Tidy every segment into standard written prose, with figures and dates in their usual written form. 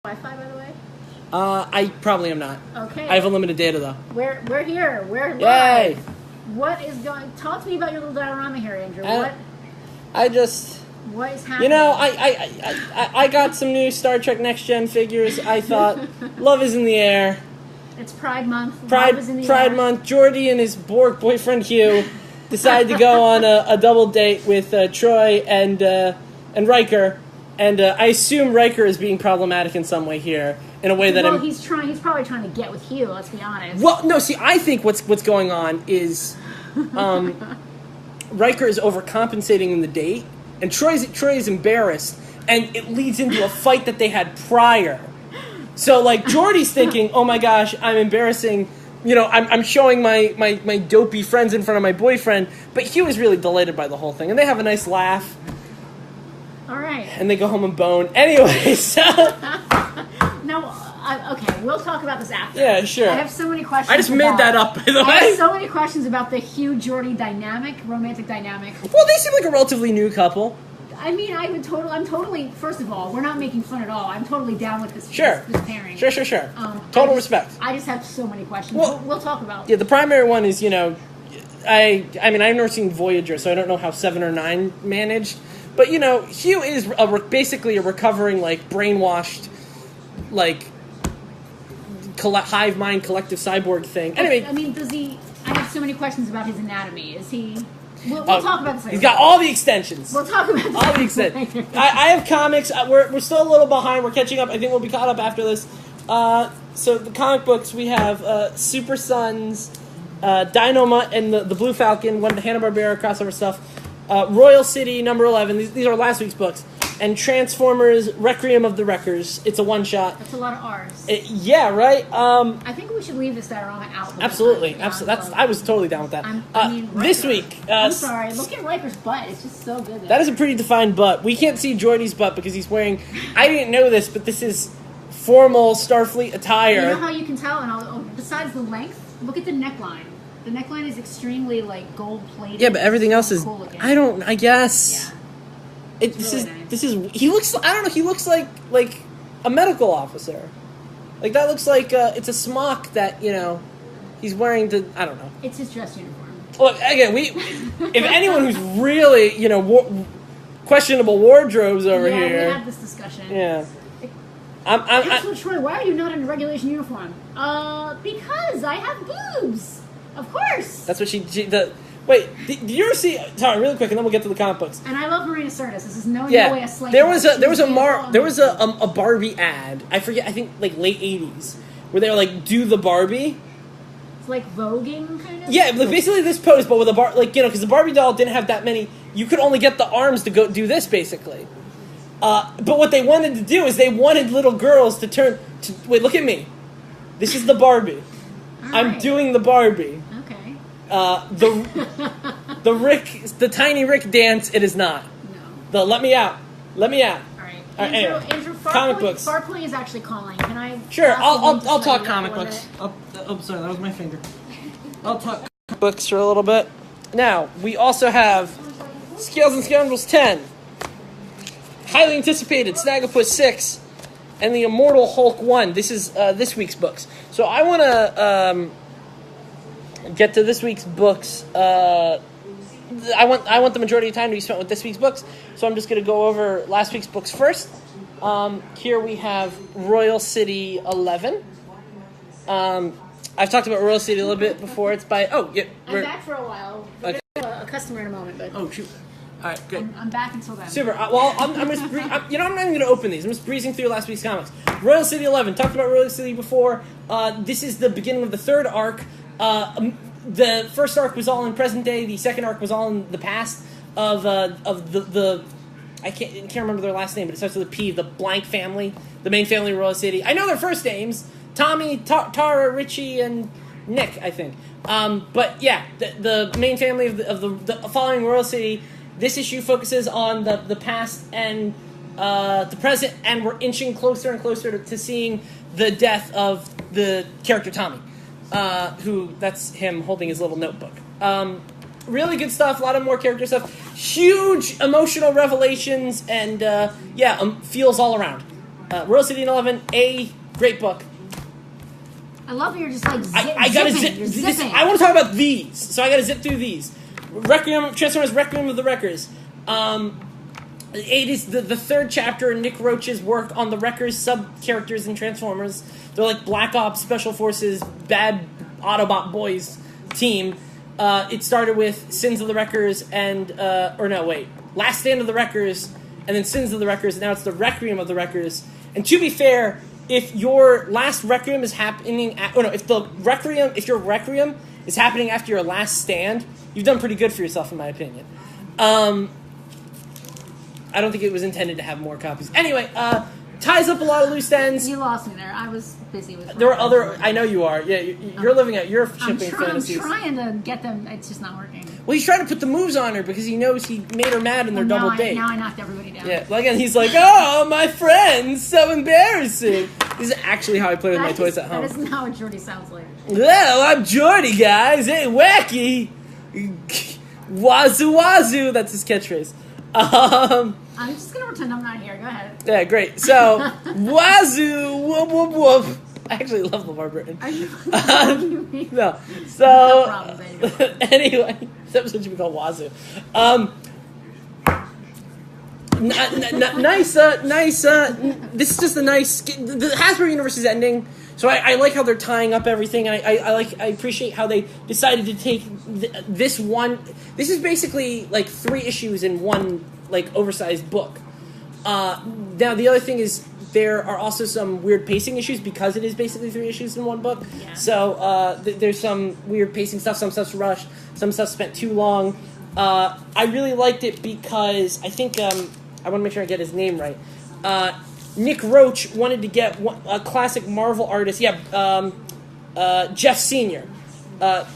Wi-Fi, by the way? I probably am not. Okay. I have unlimited data, though. We're here. We're live. Yay! What is going... Talk to me about your little diorama here, Andrew. What is happening? You know, I got some new Star Trek Next Gen figures. I thought, love is in the air. It's Pride Month. Pride air. Month. Geordi and his Borg boyfriend Hugh decided to go on a double date with Troy and Riker. And I assume Riker is being problematic in some way here, in a way that he's probably trying to get with Hugh. Let's be honest. Well, no. See, I think what's going on is Riker is overcompensating in the date, and Troy is embarrassed, and it leads into a fight that they had prior. So, like, Geordi's thinking, "Oh my gosh, I'm embarrassing." You know, I'm showing my dopey friends in front of my boyfriend, but Hugh is really delighted by the whole thing, and they have a nice laugh. All right. And they go home and bone. Anyway, so... Okay, we'll talk about this after. Yeah, sure. I have so many questions. I just made that up, by the way. I have so many questions about the Hugh-Geordi dynamic, romantic dynamic. Well, they seem like a relatively new couple. I mean, I'm totally, first of all, we're not making fun at all. I'm totally down with this, sure. this pairing. Sure. Total respect. I just have so many questions. We'll talk about. Yeah, the primary one is, I mean, I've never seen Voyager, so I don't know how 7 or 9 managed. But, Hugh is basically a recovering, like, brainwashed, like, hive mind collective cyborg thing. Anyway. I mean, I have so many questions about his anatomy. Is he... We'll talk about this later. He's got all the extensions. We'll talk about this all the extensions. I have comics. We're still a little behind. We're catching up. I think we'll be caught up after this. So the comic books, we have Super Sons, Dynamite and the Blue Falcon, one of the Hanna-Barbera crossover stuff. Royal City, number 11. These are last week's books. And Transformers, Requiem of the Wreckers. It's a one-shot. That's a lot of R's. Yeah, right? I think we should leave this diorama out. Absolutely. I was totally down with that. This week... I'm sorry. Look at Riker's butt. It's just so good. That is a pretty defined butt. We can't see Geordi's butt because he's wearing... I didn't know this, but this is formal Starfleet attire. You know how you can tell? And besides the length, look at the neckline. The neckline is extremely, like, gold-plated. Yeah, but everything else is... Cool I guess... Yeah. This is he looks, I don't know, he looks like a medical officer. Like, that looks like it's a smock that, he's wearing to, I don't know. It's his dress uniform. Look, again, if anyone who's really, questionable wardrobes over here. Yeah, we had this discussion. Yeah. Actually, Troy, why are you not in a regulation uniform? Because I have boobs. Of course. That's what Wait, did you ever see? Sorry, really quick, and then we'll get to the comic books. And I love Marina Sirtis. This is no way a slight. There was a Barbie ad. I forget. I think like late '80s, where they were like, "Do the Barbie." It's like voguing kind of. Yeah, basically this pose, but with a because the Barbie doll didn't have that many. You could only get the arms to go do this, basically. But what they wanted to do is they wanted little girls to turn. Wait, look at me. This is the Barbie. I'm doing the Barbie. The tiny Rick dance. It is not. No. Let me out. All right. Andrew, comic books. Farpoint is actually calling. Can I? Sure. I'll talk comic books. Sorry, that was my finger. I'll talk comic books for a little bit. Now we also have Scales and Scoundrels 10, highly anticipated Snagglepuss 6, and the Immortal Hulk 1. This is this week's books. So I want to. Get to this week's books. I want the majority of time to be spent with this week's books, so I'm just going to go over last week's books first. Here we have Royal City 11. I've talked about Royal City a little bit before. It's by I'm back for a while. Okay. A customer in a moment, but shoot. All right, good. I'm back until then. Super. I'm just I'm not even going to open these. I'm just breezing through last week's comics. Royal City 11. Talked about Royal City before. This is the beginning of the third arc. The first arc was all in present day. The second arc was all in the past of the I can't remember their last name, but it starts with a P. The blank family, the main family of Royal City. I know their first names: Tommy, Tara, Richie, and Nick. I think. But yeah, the main family of the following Royal City. This issue focuses on the past and the present, and we're inching closer and closer to seeing the death of the character Tommy. That's him holding his little notebook. Really good stuff, a lot of more character stuff. Huge emotional revelations, and feels all around. Royal City in 11, a great book. I love you're just like I gotta zipping. I want to talk about these, so I gotta zip through these. Transformers Requiem of the Wreckers. 8 is the third chapter in Nick Roach's work on the Wreckers sub-characters in Transformers. They're like Black Ops, Special Forces, bad Autobot boys team. It started with Sins of the Wreckers and... Last Stand of the Wreckers, and then Sins of the Wreckers, and now it's the Requiem of the Wreckers. And to be fair, if your last Requiem is happening... if your Requiem is happening after your last stand, you've done pretty good for yourself, in my opinion. I don't think it was intended to have more copies. Anyway, ties up a lot of loose ends. You lost me there. I was busy with... There were other... I know you are. Yeah, you're living out your shipping fantasies. I'm trying to get them. It's just not working. Well, he's trying to put the moves on her because he knows he made her mad in their double date. Now I knocked everybody down. Yeah, again, he's like, oh, my friends, so embarrassing. This is actually how I play with my toys at home. That isn't how Geordi sounds like. Well, I'm Geordi, guys. Hey, wacky. Wazoo, wazoo. That's his catchphrase. I'm just going to pretend I'm not here. Go ahead. Yeah, great. So, wazoo, whoop, whoop, whoop. I actually love LeVar Burton. Are you No. So, no problem, anyway, this episode should be called Wazoo. Nice. This is just a nice... The Hasbro universe is ending, so I like how they're tying up everything, and I appreciate how they decided to take this one... This is basically, like, 3 issues in one, like, oversized book. Now, the other thing is there are also some weird pacing issues because it is basically 3 issues in one book. Yeah. So there's some weird pacing stuff. Some stuff's rushed. Some stuff spent too long. I really liked it because I think... I want to make sure I get his name right. Nick Roach wanted to get a classic Marvel artist. Yeah, Jeff Sr.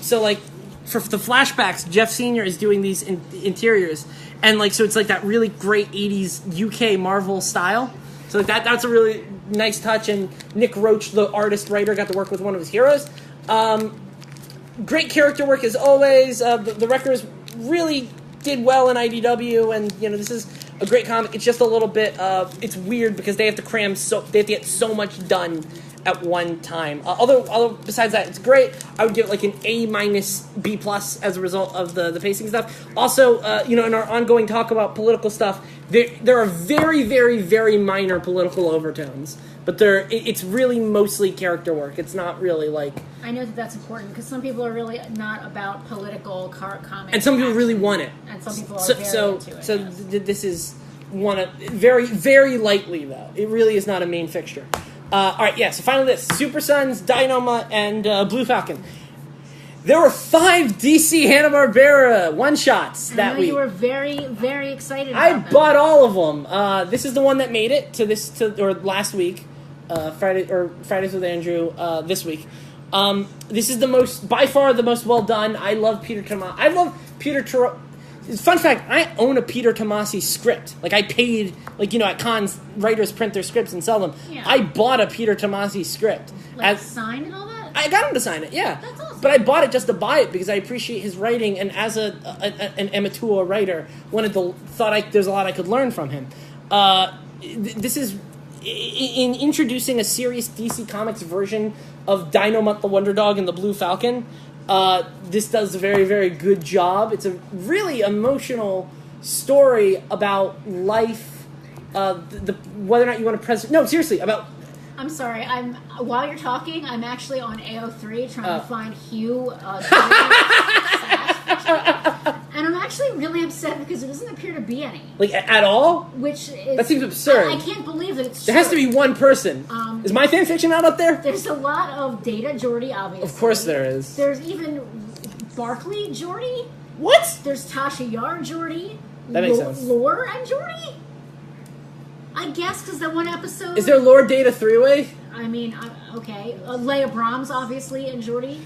So, like, for the flashbacks, Jeff Sr. is doing these interiors. And, like, so it's, like, that really great 80s UK Marvel style. So, like, that's a really nice touch. And Nick Roach, the artist-writer, got to work with one of his heroes. Great character work, as always. The Wreckers really did well in IDW. And, you know, this is a great comic. It's just a little bit it's weird because they have to they have to get so much done at one time. Although besides that, it's great. I would give it like an A-, B+ as a result of the pacing stuff. Also, in our ongoing talk about political stuff, there are very, very, very minor political overtones, but it's really mostly character work. It's not really like... I know that's important because some people are really not about political comics. And some people really want it. And some people are very into it. So this is one of... Very, very lightly, though. It really is not a main fixture. All right, yeah, so finally this. Super Sons, Dynama, and Blue Falcon. There were 5 DC Hanna-Barbera one-shots that week. You were very, very excited about them. Bought all of them. This is the one that made it to last week. Fridays with Andrew this week. This is by far the most well done. I love Peter Tomasi. Fun fact, I own a Peter Tomasi script. Like, I paid, at cons, writers print their scripts and sell them. Yeah. I bought a Peter Tomasi script. Signed and all that? I got him to sign it, yeah. That's awesome. But I bought it just to buy it because I appreciate his writing, and as an amateur writer, there's a lot I could learn from him. This is... In introducing a serious DC Comics version of Dynamite the Wonder Dog and the Blue Falcon, this does a very, very good job. It's a really emotional story about life, whether or not you want to No, seriously, about... I'm sorry. While you're talking, I'm actually on AO3 trying to find Hugh. And I'm actually really upset because there doesn't appear to be any. Like, at all? Which is... That seems absurd. I can't believe that it's true. There has to be one person. Is my fanfiction out up there? There's a lot of Data Geordi, obviously. Of course there is. There's even Barkley Geordi. What? There's Tasha Yar Geordi. That makes sense. Lore and Geordi? I guess because that one episode... Is there Lord Data 3-way? I mean, okay. Leia Brahms, obviously, and Geordi.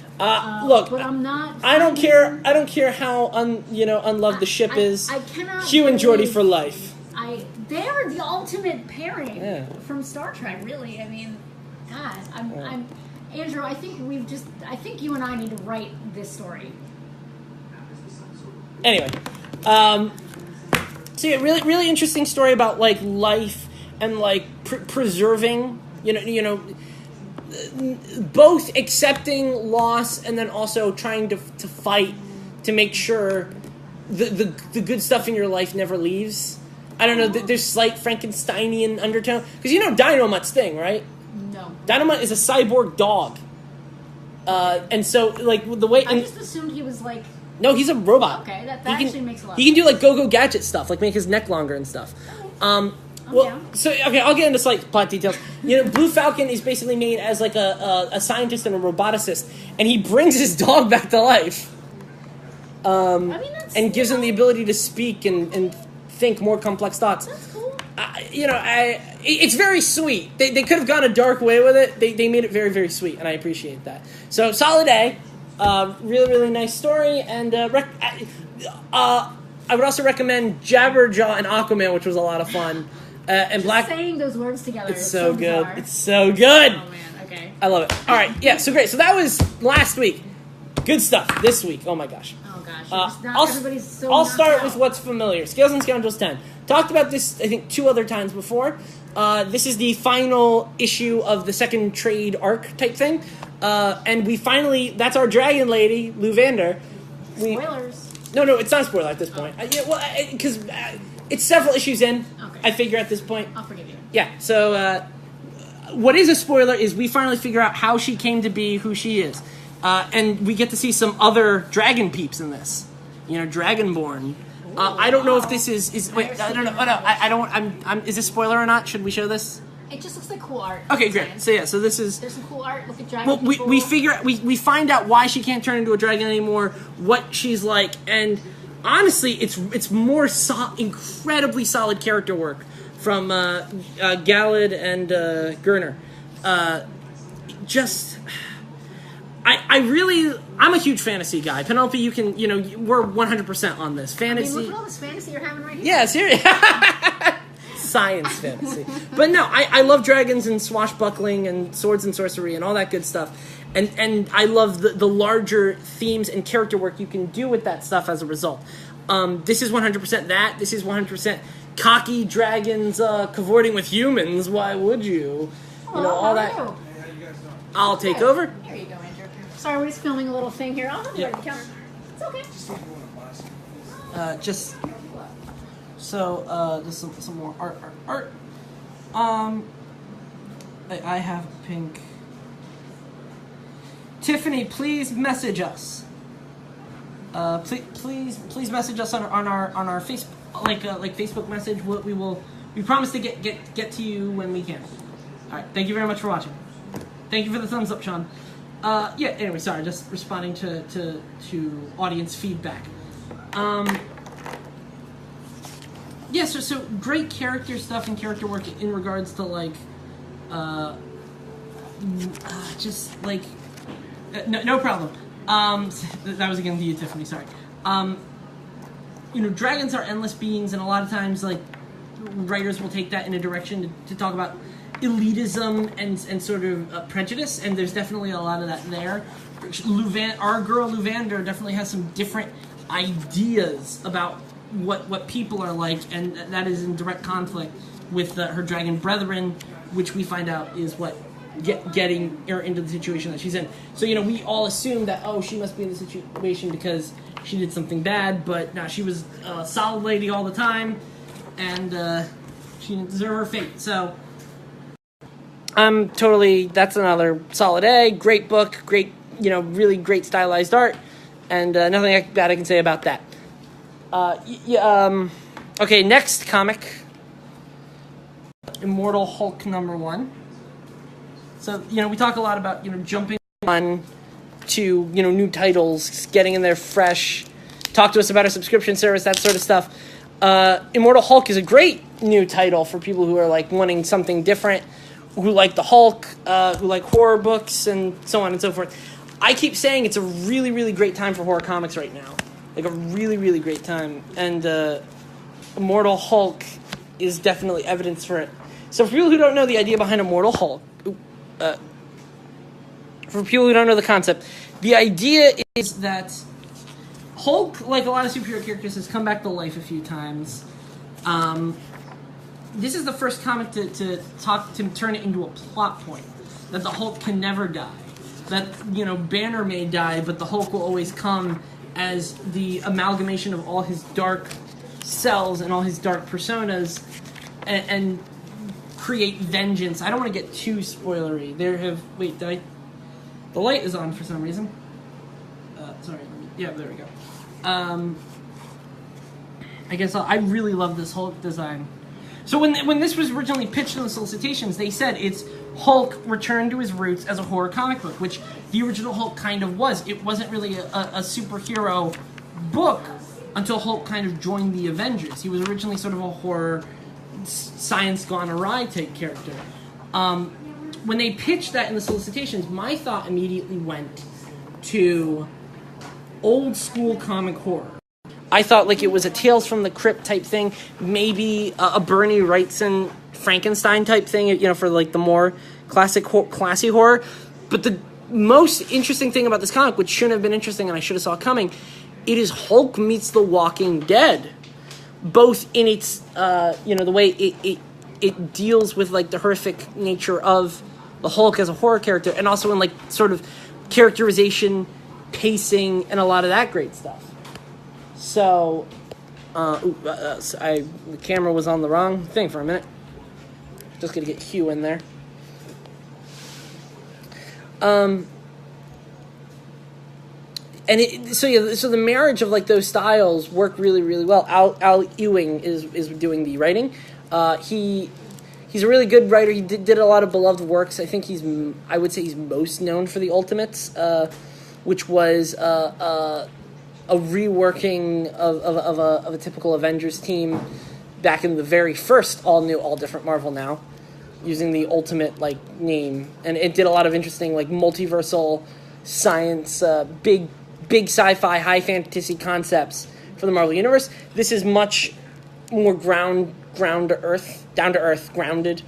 Look, but I'm not... I don't care how unloved the ship is. I cannot... Hugh and Geordi for life. They are the ultimate pairing from Star Trek, really. I mean, God, I'm Andrew, I think you and I need to write this story. Anyway, so yeah, really, really interesting story about life and like preserving, both accepting loss and then also trying to fight to make sure the good stuff in your life never leaves. I don't know. There's slight Frankensteinian undertone because Dynomutt's thing, right? No. Dynomutt is a cyborg dog, and so like the way. I just assumed he was like. No, he's a robot. Okay, that actually makes a lot. He can do like go-go gadget stuff, like make his neck longer and stuff. I'll get into slight plot details. Blue Falcon is basically made as like a scientist and a roboticist, and he brings his dog back to life. And gives him the ability to speak and think more complex thoughts. That's cool. It's very sweet. They could have gone a dark way with it. They made it very, very sweet, and I appreciate that. So, solid A. Really, really nice story, and I would also recommend Jabberjaw and Aquaman, which was a lot of fun. And Black. Saying those words together. It's so good. Bizarre. It's so good. Oh man. Okay. I love it. All right. Yeah. So great. So that was last week. Good stuff. This week. Oh my gosh. Oh gosh. I'll start with what's familiar. Scales and Scoundrels 10. Talked about this, I think, 2 other times before. This is the final issue of the second trade arc type thing. And we finally, that's our dragon lady, Luvander. Spoilers. No, it's not a spoiler at this point. Because it's several issues in, okay. I figure at this point. I'll forgive you. Yeah, so what is a spoiler is we finally figure out how she came to be who she is. And we get to see some other dragon peeps in this. Dragonborn. I don't know if this is wait, I don't know. Oh, no, I don't. Is this spoiler or not? Should we show this? It just looks like cool art. Okay, great. So so this is. There's some cool art. Look at dragon. Well, we find out why she can't turn into a dragon anymore, what she's like, and honestly, it's more incredibly solid character work from Galad and Gurner. I'm a huge fantasy guy. Penelope, you can, we're 100% on this. Fantasy. Look at all this fantasy you're having right here. Yeah, seriously. Science fantasy. But no, I love dragons and swashbuckling and swords and sorcery and all that good stuff. And I love the larger themes and character work you can do with that stuff as a result. This is 100% that. This is 100% cocky dragons cavorting with humans. Why would you? All that. I'll take over. Here you go, Andrew. Sorry, we're just filming a little thing here. I'll have you right at the counter. It's okay. There's some more art. I have pink. Tiffany, please message us. Please message us on our Facebook like Facebook message. We promise to get to you when we can. All right. Thank you very much for watching. Thank you for the thumbs up, Sean. Anyway, sorry, just responding to audience feedback. So great character stuff and character work in regards to no problem. That was again to you, Tiffany. Sorry. Dragons are endless beings, and a lot of times, writers will take that in a direction to talk about elitism and sort of prejudice, and there's definitely a lot of that there. Our girl Luvander definitely has some different ideas about what people are like, and that is in direct conflict with her dragon brethren, which we find out is what getting her into the situation that she's in. So we all assume that she must be in the situation because she did something bad, but no, she was a solid lady all the time, and she didn't deserve her fate. So that's another solid A. Great book, great, really great stylized art, and nothing bad I can say about that. Okay, next comic. Immortal Hulk #1. So, we talk a lot about, jumping on to, new titles, getting in there fresh, talk to us about our subscription service, that sort of stuff. Immortal Hulk is a great new title for people who are, wanting something different, who like the Hulk, who like horror books, and so on and so forth. I keep saying it's a really, really great time for horror comics right now. A really, really great time. And Immortal Hulk is definitely evidence for it. So for people who don't know the idea behind Immortal Hulk, for people who don't know the concept, the idea is that Hulk, like a lot of superhero characters, has come back to life a few times. this is the first comic to turn it into a plot point that the Hulk can never die. That, you know, Banner may die, but the Hulk will always come as the amalgamation of all his dark cells and all his dark personas and create vengeance. I don't want to get too spoilery. Wait, the light is on for some reason. Sorry, there we go. I guess I really love this Hulk design. So when this was originally pitched in the solicitations, they said it's Hulk returned to his roots as a horror comic book, which the original Hulk kind of was. It wasn't really a superhero book until Hulk kind of joined the Avengers. He was originally sort of a horror, science gone awry type character. When they pitched that in the solicitations, my thought immediately went to old school comic horror. I thought like it was a Tales from the Crypt type thing, maybe a Bernie Wrightson Frankenstein type thing, you know, for like the more classy horror. But the most interesting thing about this comic, which shouldn't have been interesting and I should have saw it coming, it is Hulk meets The Walking Dead, both in its the way it deals with like the horrific nature of the Hulk as a horror character, and also in like sort of characterization, pacing, and a lot of that great stuff. So, the camera was on the wrong thing for a minute. Just gonna get Hugh in there. So the marriage of like those styles worked really, really well. Al Ewing is doing the writing. He's a really good writer. He did a lot of beloved works. I think I would say he's most known for the Ultimates, which was a reworking of a typical Avengers team back in the very first all new, all different Marvel Now, using the Ultimate like name, and it did a lot of interesting like multiversal science, big sci-fi, high fantasy concepts for the Marvel Universe. This is much more down to earth, grounded,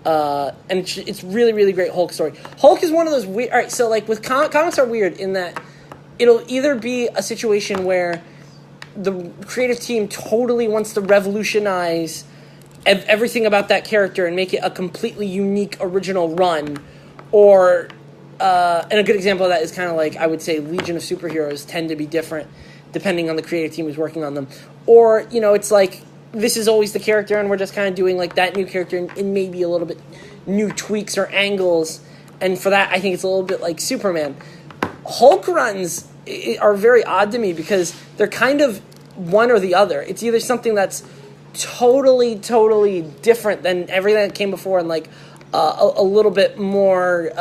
and it's really, really great Hulk story. Hulk is one of those weird. All right, so like with comics are weird in that it'll either be a situation where the creative team totally wants to revolutionize everything about that character and make it a completely unique, original run, or and a good example of that is kind of like, I would say, Legion of Superheroes tend to be different depending on the creative team who's working on them. Or, you know, it's like, this is always the character and we're just kind of doing like that new character and maybe a little bit new tweaks or angles. And for that, I think it's a little bit like Superman. Hulk runs are very odd to me because they're kind of one or the other. It's either something that's totally different than everything that came before and like a little bit more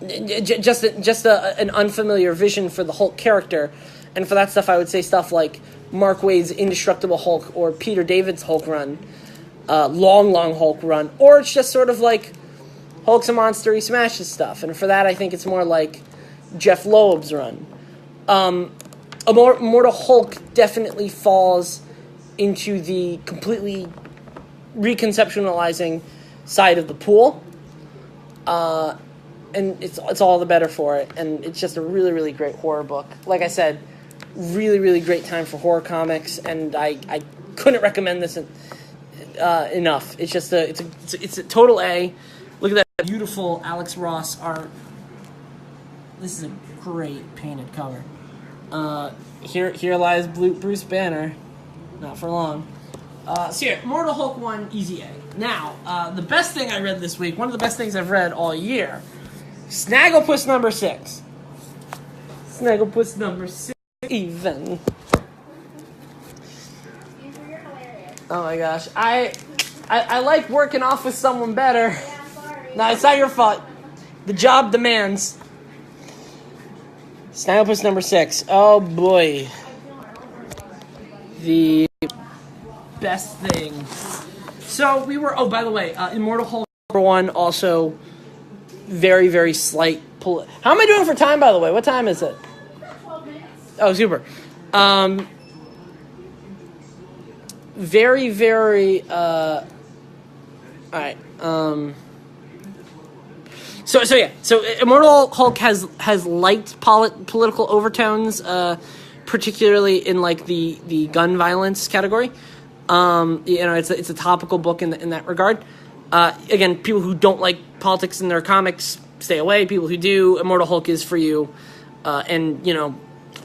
just an unfamiliar vision for the Hulk character. And for that stuff, I would say stuff like Mark Waid's Indestructible Hulk or Peter David's Hulk run, long Hulk run, or it's just sort of like Hulk's a monster, he smashes stuff. And for that, I think it's more like Jeff Loeb's run. Immortal Hulk definitely falls into the completely reconceptualizing side of the pool. And it's all the better for it. And it's just a really, really great horror book. Like I said, really, really great time for horror comics, and I couldn't recommend this enough. It's just it's a total A. Look at that beautiful Alex Ross art. This is a great painted cover. Here lies Bruce Banner. Not for long. So yeah, Immortal Hulk 1, easy A. Now, the best thing I read this week, one of the best things I've read all year, Snagglepuss number 6. Snagglepuss number 6 even. Oh my gosh. I like working off with someone better. Yeah, sorry. No, it's not your fault. The job demands. Snagglepuss number 6. Oh boy. The best thing. So we were, by the way, Immortal Hulk number 1 also very, very slight pull. How am I doing for time, by the way? What time is it? 12 minutes. Oh, super. Very, very, all right. So Immortal Hulk has light political overtones, particularly in like the gun violence category. It's a topical book in that regard. Again, people who don't like politics in their comics, stay away. People who do, Immortal Hulk is for you. And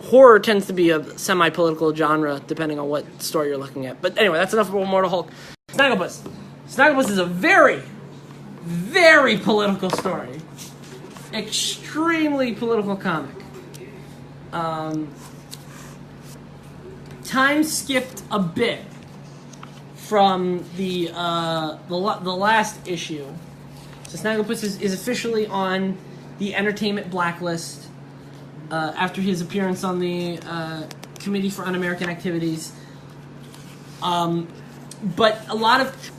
horror tends to be a semi-political genre, depending on what story you're looking at. But anyway, that's enough about Immortal Hulk. Snagglepuss. Snagglepuss is a very, very political story. Extremely political comic. Time skipped a bit from the last issue. So Snagglepuss is officially on the entertainment blacklist after his appearance on the Committee for Un-American Activities. But a lot of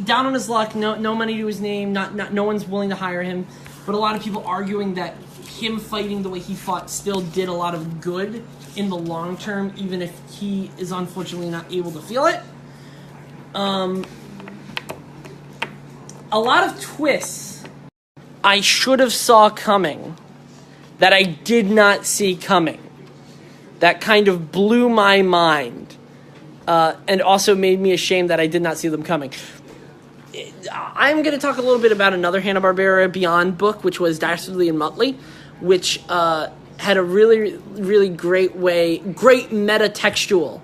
down on his luck, no money to his name, no one's willing to hire him. But a lot of people arguing that him fighting the way he fought still did a lot of good in the long term, even if he is unfortunately not able to feel it. A lot of twists I should have saw coming that I did not see coming. That kind of blew my mind. And also made me ashamed that I did not see them coming. I'm going to talk a little bit about another Hanna-Barbera Beyond book, which was Dastardly and Muttley, which had a really, really great meta-textual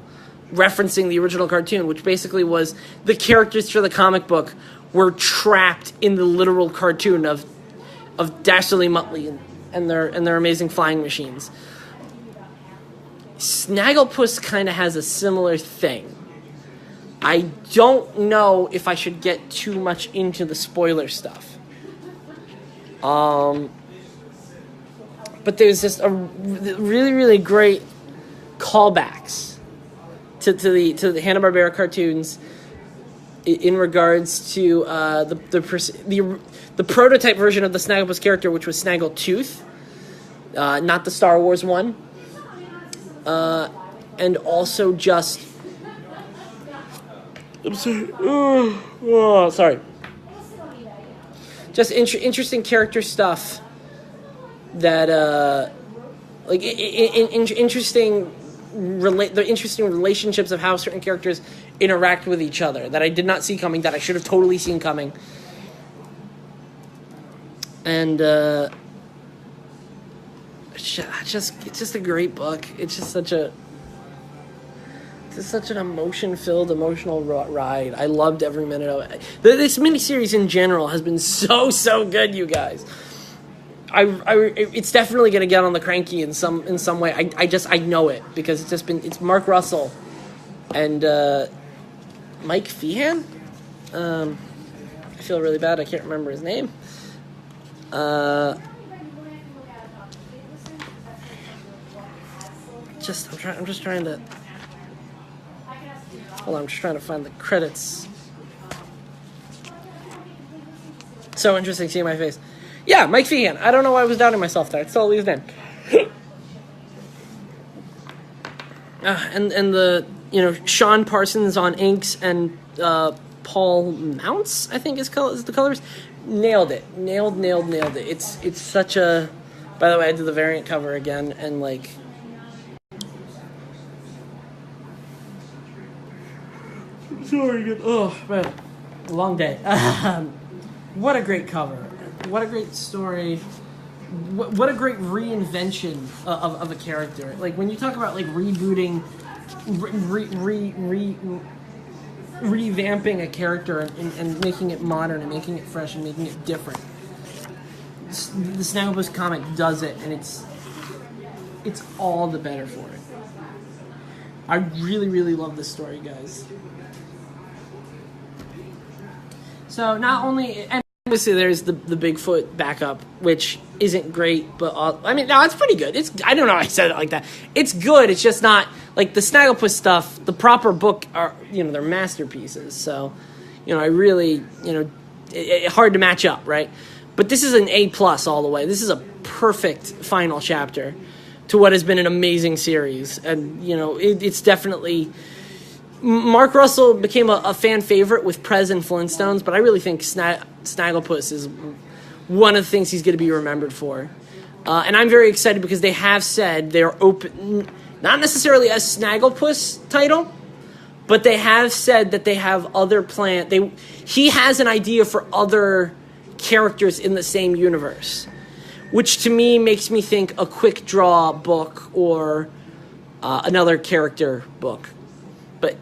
referencing the original cartoon, which basically was the characters for the comic book were trapped in the literal cartoon of Dastardly Muttley and their amazing flying machines. Snagglepuss kind of has a similar thing. I don't know if I should get too much into the spoiler stuff. But there's just a really, really great callbacks to the Hanna-Barbera cartoons in regards to the prototype version of the Snagglepuss character, which was Snaggletooth, not the Star Wars one, and also just. I'm sorry. Sorry. Just interesting character stuff that, interesting relationships of how certain characters interact with each other that I did not see coming, that I should have totally seen coming. And, it's just a great book. It's just such an emotional ride. I loved every minute of it. This miniseries in general has been so good, you guys. It's definitely going to get on the cranky in some way. I know it because it's Mark Russell and Mike Feehan. I feel really bad. I can't remember his name. I'm just trying to. Hold on, I'm just trying to find the credits. So interesting seeing my face. Yeah, Mike Feehan. I don't know why I was doubting myself there. It's totally his name. And the Sean Parsons on inks and Paul Mounts, I think is the colors. Nailed it. Nailed it. It's such a. By the way, I did the variant cover again, and like. Sorry. Oh man, long day. What a great cover. What a great story. What a great reinvention of a character. Like when you talk about like rebooting, revamping a character and making it modern and making it fresh and making it different. The Snagglepuss comic does it, and it's all the better for it. I really, really love this story, guys. So not only, and obviously there's the Bigfoot backup, which isn't great, but it's pretty good. I don't know why I said it like that. It's good. It's just not like the Snagglepuss stuff. The proper book are they're masterpieces. So I really hard to match up, right? But this is an A+ all the way. This is a perfect final chapter to what has been an amazing series, and it's definitely. Mark Russell became a fan favorite with Prez and Flintstones, but I really think Snagglepuss is one of the things he's going to be remembered for. And I'm very excited because they have said they're open, not necessarily a Snagglepuss title, but they have said that they have other he has an idea for other characters in the same universe, which to me makes me think a quick draw book or another character book. But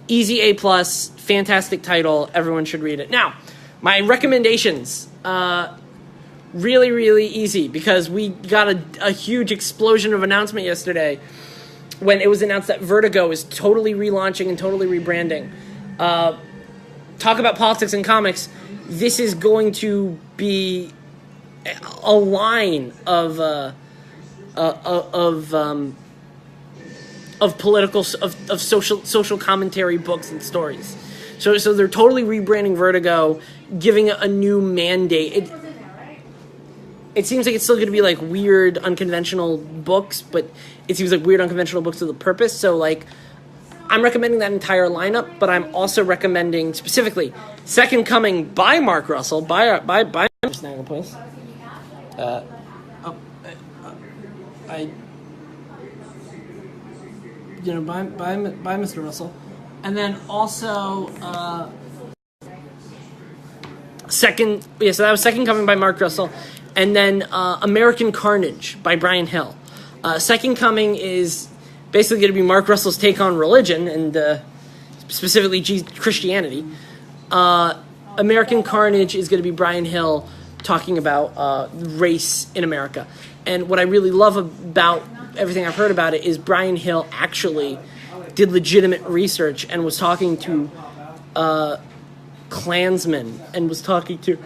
easy A+, fantastic title. Everyone should read it. Now, my recommendations, really, really easy, because we got a huge explosion of announcement yesterday when it was announced that Vertigo is totally relaunching and totally rebranding. Talk about politics and comics. This is going to be a line of political, of social commentary books and stories. So they're totally rebranding Vertigo, giving it a new mandate. It seems like it's still going to be like weird, unconventional books, but it seems like weird, unconventional books with a purpose. So like, I'm recommending that entire lineup, but I'm also recommending specifically Second Coming by Mark Russell, by Snagglepuss. By Mr. Russell, and then also so that was Second Coming by Mark Russell, and then American Carnage by Brian Hill. Second Coming is basically going to be Mark Russell's take on religion and specifically Christianity. American Carnage is going to be Brian Hill talking about race in America. And what I really love about everything I've heard about it is Brian Hill actually did legitimate research and was talking to Klansmen and was talking to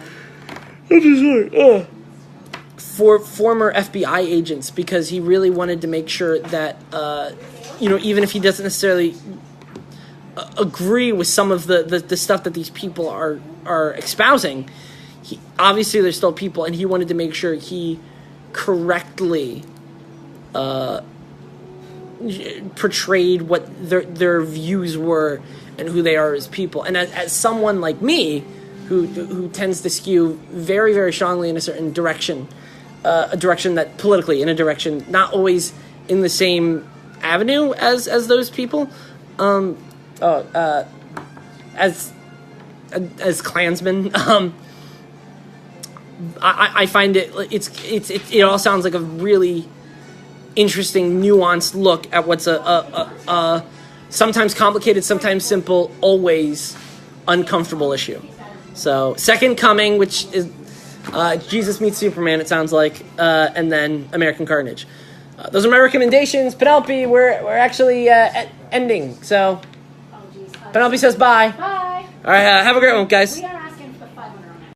former FBI agents, because he really wanted to make sure that even if he doesn't necessarily agree with some of the stuff that these people are espousing, obviously they're still people, and he wanted to make sure he correctly portrayed what their views were and who they are as people. And as someone like me who tends to skew very, very strongly in a certain direction, a direction that politically, in a direction not always in the same avenue as those people, as Klansmen, I find it all sounds like a really interesting, nuanced look at what's a sometimes complicated, sometimes simple, always uncomfortable issue. So, Second Coming, which is Jesus meets Superman, it sounds like, and then American Carnage. Those are my recommendations. Penelope, we're actually ending. So, Penelope says bye. Bye. All right, have a great one, guys. We are.